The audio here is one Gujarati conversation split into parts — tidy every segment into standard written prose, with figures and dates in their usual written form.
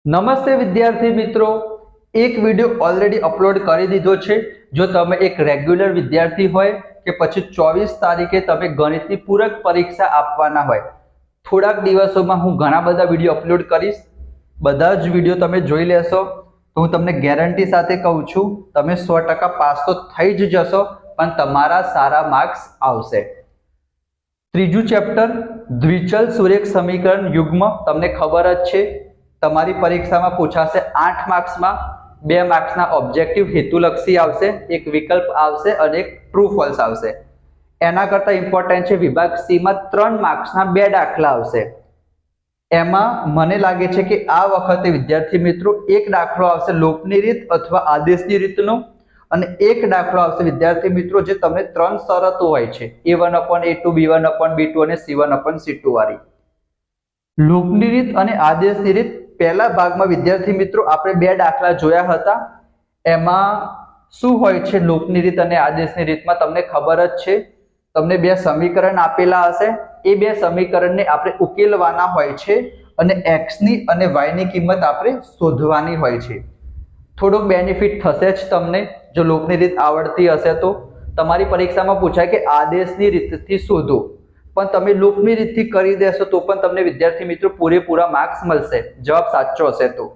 નમસ્તે વિદ્યાર્થી મિત્રો, એક વિડિયો ઓલરેડી અપલોડ કરી દીધો છે। જો તમે એક રેગ્યુલર વિદ્યાર્થી હોય કે પછી 24 તારીખે તમે ગણિતની પૂરક પરીક્ષા આપવાના હોય, થોડાક દિવસોમાં હું ઘણા બધા વિડિયો અપલોડ કરીશ। બધા જ વિડિયો તમે જોઈ લેશો તો હું તમને ગેરંટી સાથે કહું છું તમે 100% પાસ તો થઈ જ જશો, પણ તમારા સારા માર્ક્સ આવશે। ત્રીજું ચેપ્ટર દ્વિચલ સુરેખ સમીકરણ યુગ્મ તમને ખબર જ છે, તમારી પરીક્ષામાં પૂછાશે 8 માર્ક્સમાં 2 માર્ક્સના ઓબ્જેક્ટિવ હેતુલક્ષી આવશે, એક વિકલ્પ આવશે અને એક ટ્રુ ફોલ્સ આવશે। એના કરતાં ઇમ્પોર્ટન્ટ છે વિભાગ સી માં 3 માર્ક્સના 2 દાખલા આવશે। એમાં મને લાગે છે કે આ વખતે વિદ્યાર્થી મિત્રો એક દાખલો આવશે લોપની રીત અથવા આદેશની રીતનો, અને એક દાખલો આવશે વિદ્યાર્થી મિત્રો જે તમને 3 શરતો હોય છે a1/a2 b1/b2 અને c1/c2 વાળી। લોપની રીત અને આદેશની રીત પહેલા ભાગમાં વિદ્યાર્થી મિત્રો આપણે 2 દાખલા જોયા હતા। એમાં શું હોય છે લોપની રીત અને આદેશની રીતમાં તમને ખબર જ છે, તમને 2 સમીકરણ આપેલા હશે, એ 2 સમીકરણને આપણે ઉકેલવાના હોય છે અને x ની અને y ની કિંમત આપણે શોધવાની હોય છે। થોડોક બેનિફિટ થશે જ તમને જો લોપની રીત આવડતી હશે તો। તમારી પરીક્ષામાં પૂછાય કે આદેશની રીતથી શોધો, પણ તમે લોપની રીતથી કરી દેશો તો પણ તમને વિદ્યાર્થી મિત્રો પૂરેપૂરા માર્ક્સ મળશે જવાબ સાચો હશે તો।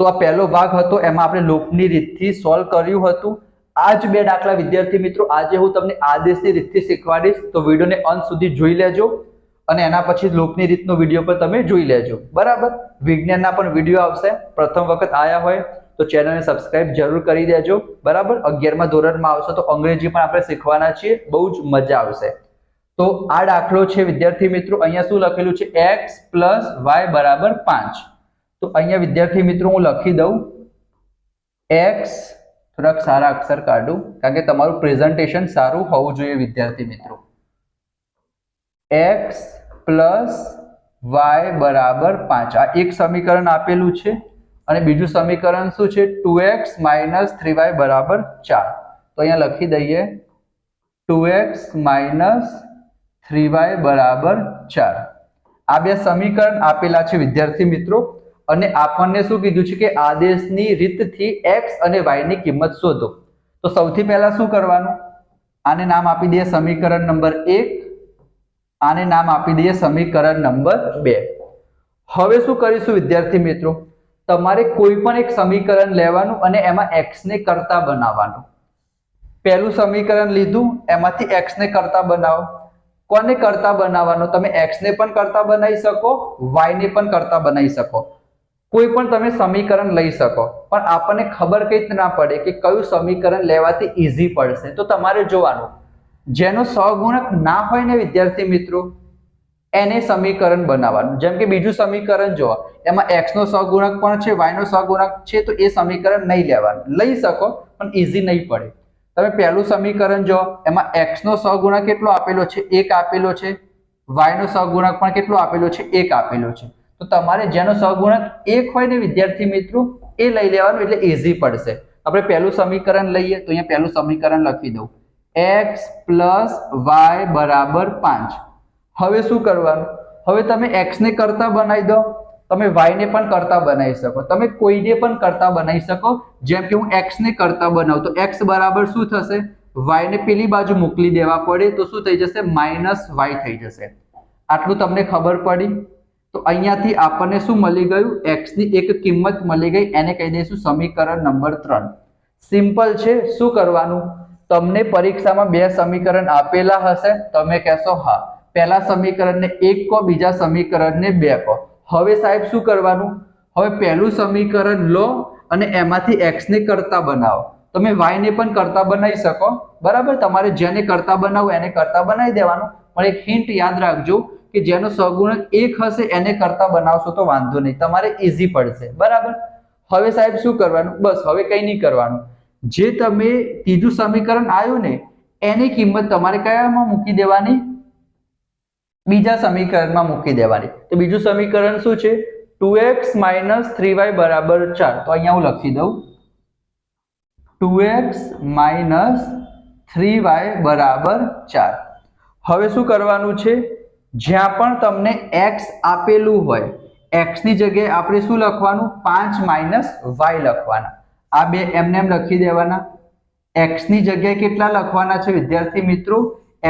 આ પહેલો ભાગ હતો, એમાં આપણે લોપની રીતથી સોલ્વ કર્યું હતું। આ જ 2 દાખલા વિદ્યાર્થી મિત્રો આજે હું તમને આદેશની રીતથી શીખવાડીશ, તો વિડિયોને અંત સુધી જોઈ લેજો અને એના પછી લોપની રીતનો વિડિયો પણ તમે જોઈ લેજો, બરાબર। વિજ્ઞાનના પણ વિડિયો આવશે, પ્રથમ વખત આયા હોય તો ચેનલને સબસ્ક્રાઇબ જરૂર કરી દેજો, બરાબર। 11મા ધોરણમાં આવશે તો અંગ્રેજી પણ આપણે શીખવાના છીએ, બહુ જ મજા આવશે। તો આ દાખલો છે વિદ્યાર્થી મિત્રો, અહીંયા શું લખેલું છે x + y = 5। તો અહીંયા વિદ્યાર્થી મિત્રો હું લખી દઉં x, થોડાક સારા અક્ષર કાઢું કારણ કે તમારું પ્રેઝન્ટેશન સારું હોવું જોઈએ વિદ્યાર્થી મિત્રો। x + y = 5 આ એક સમીકરણ આપેલું છે અને બીજું સમીકરણ શું છે 2x - 3y = 4। તો અહીંયા લખી દઈએ 2x - 3y = 4। આ 2 સમીકરણ આપેલા છે વિદ્યાર્થી મિત્રો, અને આપણને શું કીધું છે કે આદેશની રીતથી x અને y ની કિંમત શોધો। તો સૌથી પહેલા શું કરવાનું, આને નામ આપી દઈએ સમીકરણ નંબર 1, આને નામ આપી દઈએ સમીકરણ નંબર 2। હવે શું કરીશું વિદ્યાર્થી મિત્રો, તમારે કોઈ પણ એક સમીકરણ લેવાનું અને એમાં x ને કરતા બનાવવાનું। પહેલું સમીકરણ લીધું, એમાંથી x ને કરતા બનાવો। કોને કરતા બનાવવાનો, તમે x ને પણ કરતા બનાવી શકો, y ને પણ કરતા બનાવી શકો, કોઈ પણ તમે સમીકરણ લઈ શકો, પણ આપણને ખબર કઈ રીતે ના પડે કે કયું સમીકરણ લેવાથી ઈઝી પડશે। તો તમારે જોવાનું જેનો સહગુણક ના હોય ને વિદ્યાર્થી મિત્રો એને સમીકરણ બનાવવાનું। જેમ કે બીજું સમીકરણ જો એમાં x નો સહગુણક પણ છે, y નો સહગુણક છે, તો એ સમીકરણ નહીં લેવાનું, લઈ શકો પણ ઈઝી નહીં પડે। તમે પહેલું સમીકરણ જો એમાં x નો સહગુણક કેટલો આપેલો છે 1 આપેલો છે, y નો સહગુણક પણ કેટલો આપેલો છે 1 આપેલો છે। તો તમારે જેનો સહગુણક 1 હોય ને વિદ્યાર્થી મિત્રો એ લઈ લેવાનું, એટલે ઈઝી પડશે। આપણે પહેલું સમીકરણ લઈએ તો અહીંયા પહેલું સમીકરણ લખી દઉં x + y = 5। હવે શું કરવાનું, હવે તમે x ને કરતા બનાવી દો, તમે y ને પણ કરતા બનાવી શકો, તમે કોઈને પણ કરતા બનાવી શકો। જેમ કે હું x ને કરતા બનાવું તો x બરાબર શું થશે, y ને પેલી બાજુ મોકલી દેવા પડે તો શું થઈ જશે -y થઈ જશે। આટલું તમને ખબર પડી। તો અહીંયાથી આપણને શું મળી ગયું, x ની એક કિંમત મળી ગઈ, એને કહી દઈશું સમીકરણ નંબર 3। સિમ્પલ છે। શું કરવાનું, તમને પરીક્ષામાં 2 સમીકરણ આપેલા હશે, તમે કહેશો હા, પહેલા સમીકરણને 1 કહો, બીજા સમીકરણને 2 કહો। હવે સાહેબ શું કરવાનું, હવે પહેલું સમીકરણ લો અને એમાંથી x ને કરતા બનાવો, તમે y ને પણ કરતા બનાવી શકો, બરાબર। તમારે જેને કરતા બનાવવું એને કરતા બનાવી દેવાનું, પણ એક હિન્ટ યાદ રાખજો કે જેનો સહગુણક 1 હશે એને કરતા બનાવશો તો વાંધો નહીં, તમારે ઈઝી પડશે, બરાબર। હવે સાહેબ શું કરવાનું, બસ હવે કંઈ નહીં કરવાનું, જે તમે ત્રીજું સમીકરણ આવ્યું ને એની કિંમત તમારે કયામાં મૂકી દેવાની, બીજા સમીકરણમાં મૂકી દેવાની। તો બીજું સમીકરણ શું છે 2x - 3y = 4। તો અહીંયા હું લખી દઉં 2x - 3y = 4। હવે શું કરવાનું છે, જ્યાં પણ તમને x આપેલું હોય x ની જગ્યાએ આપણે શું લખવાનું 5 માઇનસ y લખવાના. આ બે એમને એમ લખી દેવાના. x ની જગ્યાએ કેટલા લખવાના છે વિદ્યાર્થી મિત્રો?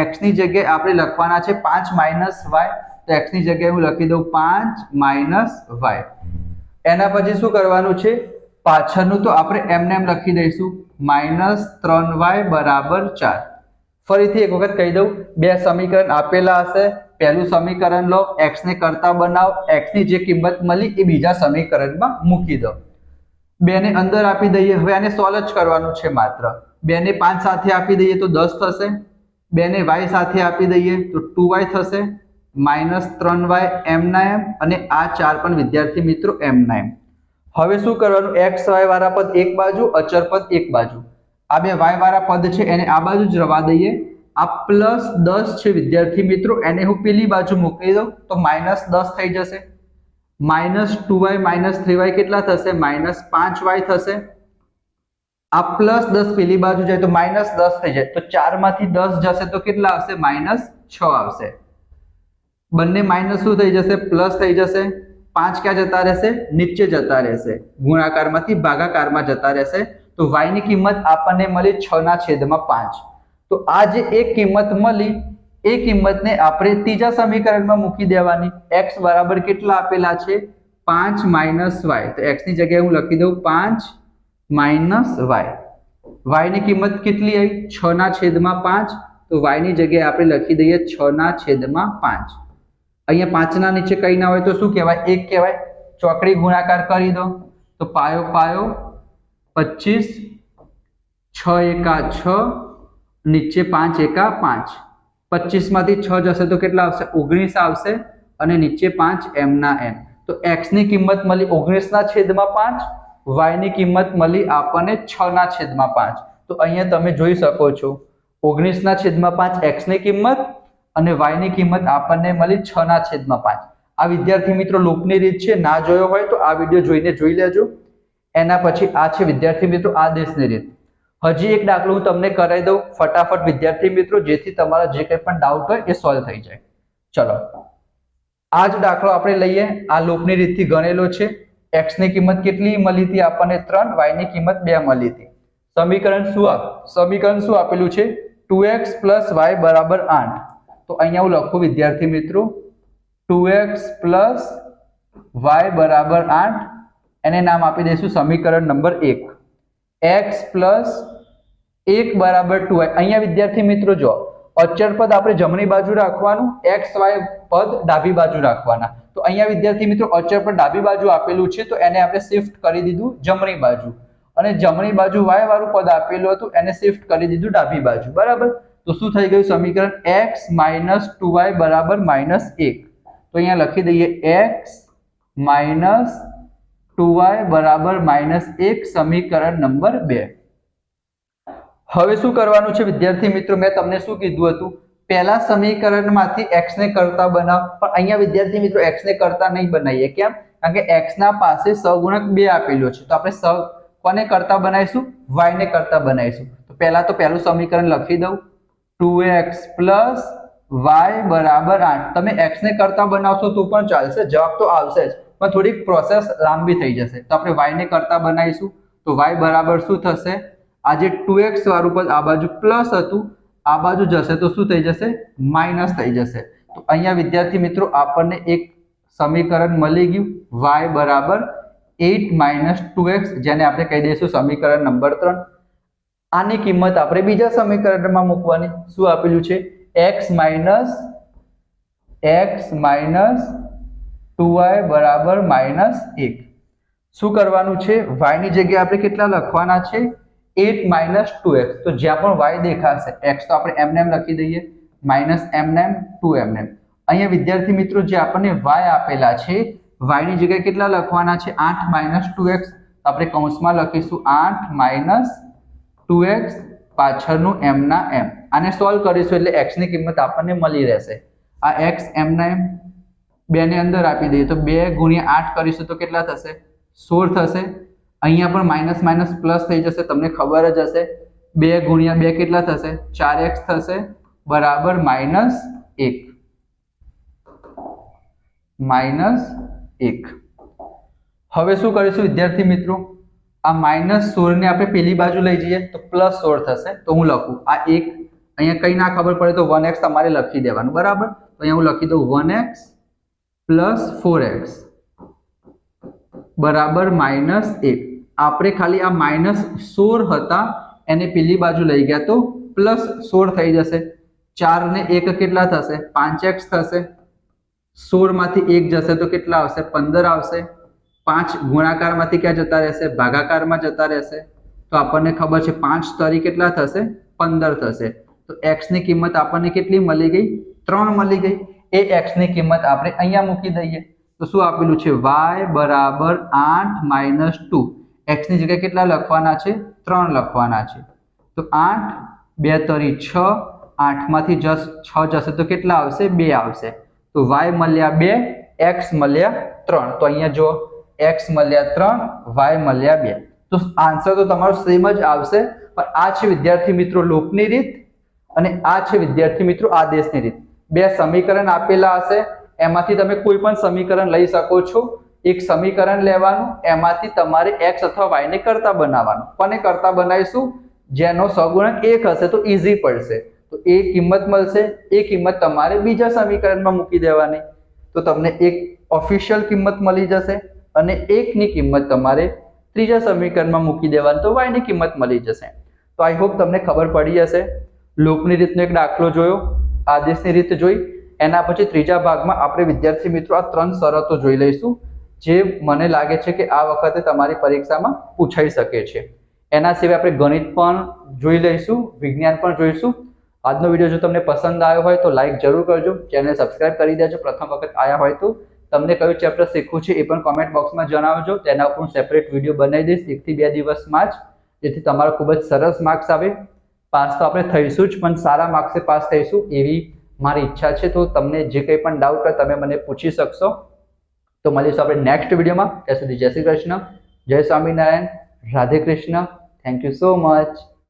x ની જગ્યાએ આપણે લખવાના છે 5 માઇનસ y. તો x ની જગ્યાએ હું લખી દઉં 5 માઇનસ y. એના પછી શું કરવાનું છે? પાછળનું તો આપણે એમને એમ લખી દઈશું -3y બરાબર 4. ફરીથી એક વખત કહી દઉં, બે સમીકરણ આપેલા હશે. પહેલું સમીકરણ લો, x ને કરતા બનાવો, x ની જે કિંમત મળી એ બીજા સમીકરણમાં મૂકી દો. બે ને અંદર આપી દઈએ. હવે આને સોલ્વ જ કરવાનું છે માત્ર. 2 ને 5 સાથે આપી દઈએ તો 10 થશે. 2 ને y સાથે આપી દઈએ તો 2y થશે. -3y m ના m અને આ 4 પણ વિદ્યાર્થી મિત્રો m ના m. હવે શું કરવાનું? x y વાળા પદ એક બાજુ, અચર પદ એક બાજુ. આ બે y વાળા પદ છે એને આ બાજુ જ રવા દઈએ. આ +10 છે વિદ્યાર્થી મિત્રો, એને હું પેલી બાજુ મૂકી દઉં તો -10 થઈ જશે. -2y -3y કેટલા થશે? -5y થશે. આ +10 પેલી બાજુ જાય તો -10 થઈ જાય. તો 4 માંથી 10 જશે તો કેટલા આવશે? -6 આવશે. બંને માઇનસ શું થઈ જશે? પ્લસ થઈ જશે. 5 ક્યાં જતા રહેશે? નીચે જતા રહેશે. ગુણાકારમાંથી ભાગાકારમાં જતા રહેશે. તો y ની કિંમત આપણને મળી 6/5. તો આ જે એક કિંમત મળી એ કિંમતને આપણે ત્રીજા સમીકરણમાં મૂકી દેવાની. x બરાબર કેટલા આપેલા છે? 5 માઇનસ y. તો x ની જગ્યાએ હું લખી દઉં 5 માઇનસ y. y ની કિંમત કેટલી આવી? 6/5. તો y ની જગ્યાએ આપણે લખી દઈએ 6/5. અહીંયા 5 ના નીચે કઈ ના હોય તો શું કહેવાય? 1 કહેવાય. ચોકડી ગુણાકાર કરી દો તો પાયો પાયો 25, 6 એકા 6, નીચે 5 એકા 5. 25 માંથી 6 જશે તો કેટલા આવશે? 19 આવશે. અને નીચે 5 m ના m. તો x ની કિંમત મળી 19/5, y ની કિંમત મળી આપણને 6/5. તો અહીંયા તમે જોઈ શકો છો 19/5 x ની કિંમત અને y ની કિંમત આપણને મળી 6/5. આ વિદ્યાર્થી મિત્રો લૂપની રીત છે. ના જોયો હોય તો આ વિડિયો જોઈને જોઈ લેજો. એના પછી આ છે વિદ્યાર્થી મિત્રો આદેશની રીત. હજી એક દાખલો હું તમને કરાવી દઉં ફટાફટ વિદ્યાર્થી મિત્રો, જેથી તમારા જે કંઈ પણ ડાઉટ હોય એ સોલ્વ થઈ જાય. ચલો, આ જ દાખલો આપણે લઈએ. આ લૂપની રીતથી ગણેલો છે. x ની કિંમત કેટલી મળી હતી આપણને? 3. y ની કિંમત 2 મળી હતી. સમીકરણ શું આપેલું છે? 2x + y બરાબર 8. તો અહીંયા હું લખું વિદ્યાર્થી મિત્રો 2x + y બરાબર 8. એને નામ આપી દઈશું સમીકરણ નંબર 1. x + 1 બરાબર 2y. અહીંયા વિદ્યાર્થી મિત્રો જો અચળ પદ આપણે જમણી બાજુ રાખવાનું, x y પદ ડાબી બાજુ રાખવાના. તો અહીંયા વિદ્યાર્થી મિત્રો અચળ પદ ડાબી બાજુ આપેલું છે તો એને આપણે શિફ્ટ કરી દીધું જમણી બાજુ, અને જમણી બાજુ y વાળું પદ આપેલું હતું એને શિફ્ટ કરી દીધું ડાબી બાજુ. બરાબર. તો શું થઈ ગયું સમીકરણ? x - 2y બરાબર -1. તો અહીંયા લખી દઈએ x - 2y બરાબર -1 સમીકરણ નંબર 2. હવે શું કરવાનું છે વિદ્યાર્થી મિત્રો? મેં તમને શું કીધું હતું? પહેલા સમીકરણમાંથી x ને કરતા બનાવ. પણ અહીંયા વિદ્યાર્થી મિત્રો x ને કરતા નહીં બનાવીએ. કેમ? કારણ કે x ના પાસે સહગુણક 2 આપેલો છે. તો આપણે કોને કરતા બનાવીશું? y ને કરતા બનાવીશું. તો પહેલા તો પહેલું સમીકરણ લખી દઉં 2x + y બરાબર 8. તમે x ને કરતા બનાવશો તો પણ ચાલશે, જવાબ તો આવશે જ, પણ થોડીક પ્રોસેસ લાંબી થઈ જશે. તો આપણે y ને કરતા બનાવીશું. તો y બરાબર શું થશે? આ જે 2x વાળું પદ આ બાજુ પ્લસ હતું, આ બાજુ જશે તો શું થઈ જશે? માઇનસ થઈ જશે. તો અહીંયા વિદ્યાર્થી મિત્રો આપણને એક સમીકરણ મળી ગયું y બરાબર 8 - 2x, જેને આપણે કહી દઈશું સમીકરણ નંબર 3. આની કિંમત આપણે બીજા સમીકરણમાં મૂકવાની. શું આપેલું છે? x - 2y બરાબર -1. શું કરવાનું છે? y ની જગ્યાએ આપણે કેટલા લખવાના છે? 8 - 2x. તો જ્યાં પણ y દેખાશે x તો આપણે એમને એમ લખી દઈએ -m 2m. અહીંયા વિદ્યાર્થી મિત્રો જે આપણને y આપેલા છે, y ની જગ્યાએ કેટલા લખવાના છે? 8 - 2x. આપણે કૌંસમાં લખીશું 8 - 2x પાછળનું m ના m. આને સોલ્વ કરીશું એટલે x ની કિંમત આપણને મળી રહેશે. આ x m ના m 2 ને અંદર આપી દઈએ તો 2 × 8 કરીશું તો કેટલા થશે? 16 થશે. અહીંયા પણ માઇનસ માઇનસ પ્લસ થઈ જશે, તમને ખબર જ હશે. 2 × 2 કેટલા થશે? 4x થશે બરાબર -1. 1। હવે શું કરીશું વિદ્યાર્થી મિત્રો, આ -16 ને આપણે પેલી બાજુ લઈ જઈએ તો +16 થશે। તો હું લખું આ 1, અહીંયા કઈ ના ખબર પડે તો 1x તમારે લખી દેવાનું, બરાબર। તો અહીંયા હું લખી દઉં 1x + 4x બરાબર -1। આપણે ખાલી આ -16 હતા એને પેલી બાજુ લઈ ગયા તો +16 થઈ જશે। 4 ને 1 કેટલા થશે? 5x થશે। 16 માંથી 1 જશે તો કેટલા આવશે? 15 આવશે। 5 ગુણાકારમાંથી ક્યાં જતા રહેશે? ભાગાકારમાં જતા રહેશે। તો આપણને ખબર છે 5 તરી કેટલા થશે? 15 થશે। તો x ની કિંમત આપણને કેટલી મળી ગઈ? 3 મળી ગઈ। એ x ની કિંમત આપણે અહીંયા મૂકી દઈએ તો શું આપેલું છે? y બરાબર 8 - 2। x ની જગ્યાએ કેટલા લખવાના છે? 3 લખવાના છે। તો 8 2 તરી 6, 8 માંથી 6 જશે તો કેટલા આવશે? 2 આવશે। તો y મળ્યા 2, x મળ્યા 3। તો અહીંયા જો x મળ્યા 3, y મળ્યા 2। તો આન્સર તો તમારો સેમ જ આવશે, પણ આ છે વિદ્યાર્થી મિત્રો લોપની રીત અને આ છે વિદ્યાર્થી મિત્રો આદેશની રીત। બે સમીકરણ આપેલા હશે, એમાંથી તમે કોઈ પણ સમીકરણ લઈ શકો છો। એક સમીકરણ લેવાનું, એમાંથી તમારે x અથવા y ને કરતા બનાવવાનું। કોને કરતા બનાવીશું? જેનો સહગુણક 1 હશે તો ઈઝી પડશે। તો એ કિંમત મળશે, એ કિંમત તમારે બીજા સમીકરણમાં મૂકી દેવાની તો તમને એક ઓફિશિયલ કિંમત મળી જશે અને 1 ની કિંમત તમારે ત્રીજા સમીકરણમાં મૂકી દેવાની તો y ની કિંમત મળી જશે। તો આઈ હોપ તમને ખબર પડી હશે। લોપની રીતનો એક દાખલો જોયો, આદેશની રીત જોઈ, એના પછી ત્રીજા ભાગમાં આપણે વિદ્યાર્થી મિત્રો આ 3 શરતો જોઈ લઈશું જે મને લાગે છે કે આ વખતે તમારી પરીક્ષામાં પૂછાઈ શકે છે। એના સિવાય આપણે ગણિત પણ જોઈ લઈશું, વિજ્ઞાન પણ જોઈશું। આજનો વિડીયો જો તમને પસંદ આવ્યો હોય તો લાઈક જરૂર કરજો, ચેનલ સબસ્ક્રાઇબ કરી દેજો। પ્રથમ વખત આવ્યા હોય તો તમને કયું ચેપ્ટર શીખવું છે એ પણ કોમેન્ટ બોક્સમાં જણાવજો। તેના ઉપર હું સેપરેટ વિડીયો બનાવી દઈશ 1 થી 2 દિવસમાં જ, જેથી તમારા ખૂબ જ સરસ માર્ક્સ આવે। પાસ તો આપણે થઈશું જ, પણ સારા માર્ક્સે પાસ થઈશું એવી મારી ઈચ્છા છે। તો તમને જે કંઈ પણ ડાઉટ હોય તમે મને પૂછી શકશો। તો મળીશું આપણે નેક્સ્ટ વિડીયોમાં। ત્યાં સુધી જય શ્રી કૃષ્ણ, જય Swaminarayan, Radhe Krishna. Thank you so much.